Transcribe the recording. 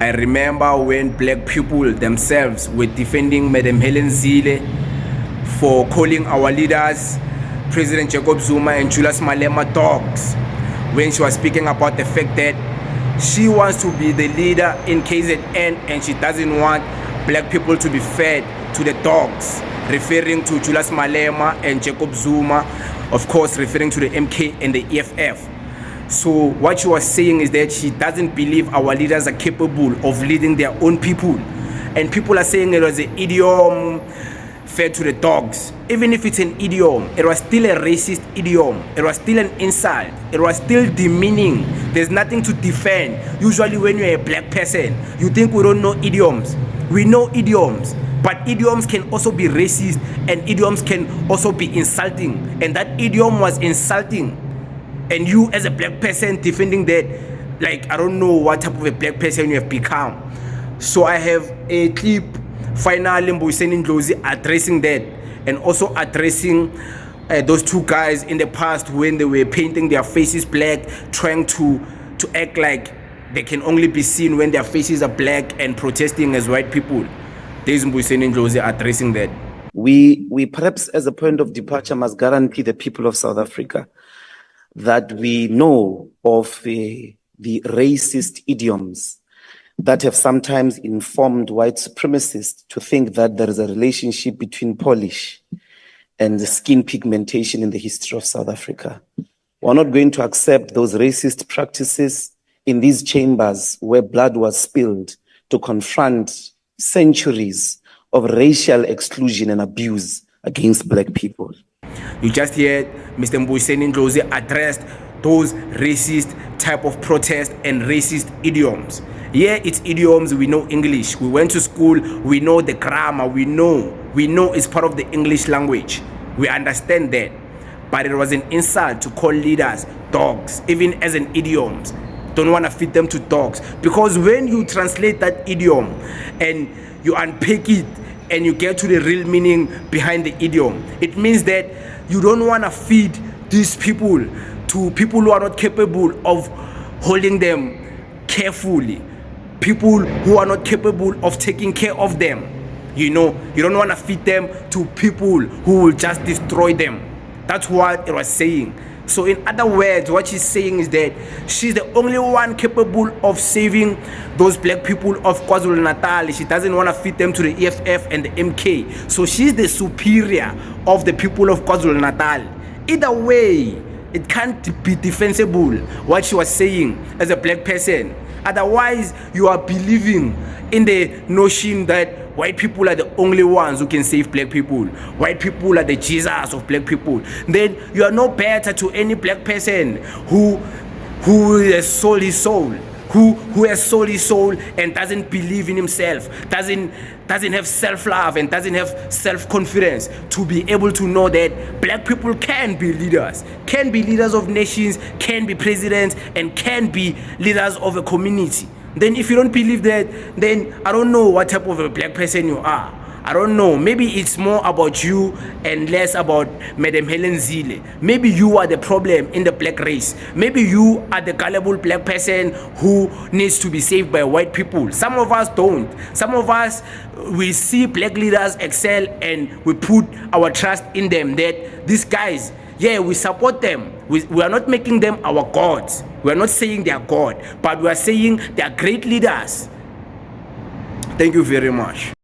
I remember when black people themselves were defending Madam Helen Zille for calling our leaders, President Jacob Zuma and Julius Malema, dogs, when she was speaking about the fact that she wants to be the leader in KZN and she doesn't want black people to be fed to the dogs, referring to Julius Malema and Jacob Zuma, of course referring to the MK and the EFF. So what she was saying is that she doesn't believe our leaders are capable of leading their own people. And people are saying it was an idiom fed to the dogs. Even if it's an idiom, it was still a racist idiom. It was still an insult. It was still demeaning. There's nothing to defend. Usually when you're a black person, you think we don't know idioms. We know idioms. But idioms can also be racist and idioms can also be insulting. And that idiom was insulting. And you as a black person defending that, like, I don't know what type of a black person you have become. So I have a clip, finally, Mbuyiseni Ndlozi addressing that and also addressing those two guys in the past when they were painting their faces black, trying to act like they can only be seen when their faces are black and protesting as white people. There's Mbuyiseni Ndlozi addressing that. We perhaps as a point of departure must guarantee the people of South Africa that we know of the racist idioms that have sometimes informed white supremacists to think that there is a relationship between polish and the skin pigmentation in the history of South Africa. We're not going to accept those racist practices in these chambers where blood was spilled to confront centuries of racial exclusion and abuse against black people. You just heard Mr. Mbuyiseni Ndlozi addressed those racist type of protest and racist idioms. Yeah, it's idioms, we know English. We went to school, we know the grammar, we know it's part of the English language. We understand that. But it was an insult to call leaders dogs, even as an idiom. Don't want to feed them to dogs. Because when you translate that idiom and you unpack it, and you get to the real meaning behind the idiom, it means that you don't want to feed these people to people who are not capable of holding them carefully, people who are not capable of taking care of them. You know, you don't want to feed them to people who will just destroy them. That's what it was saying. So in other words, what she's saying is that she's the only one capable of saving those black people of KwaZulu-Natal. She doesn't want to feed them to the EFF and the MK. So she's the superior of the people of KwaZulu-Natal. Either way, it can't be defensible what she was saying as a black person. Otherwise, you are believing in the notion that white people are the only ones who can save black people. White people are the Jesus of black people. Then you are no better to any black person who has sold his soul, who has sold his soul and doesn't believe in himself, doesn't have self-love and doesn't have self-confidence to be able to know that black people can be leaders of nations, can be presidents, and can be leaders of a community. Then if you don't believe that, then I don't know what type of a black person you are. I don't know. Maybe it's more about you and less about Madam Helen Zille. Maybe you are the problem in the black race. Maybe you are the gullible black person who needs to be saved by white people. Some of us don't. Some of us, we see black leaders excel and we put our trust in them, that these guys, yeah, we support them. We are not making them our gods. We are not saying they are God, but we are saying they are great leaders. Thank you very much.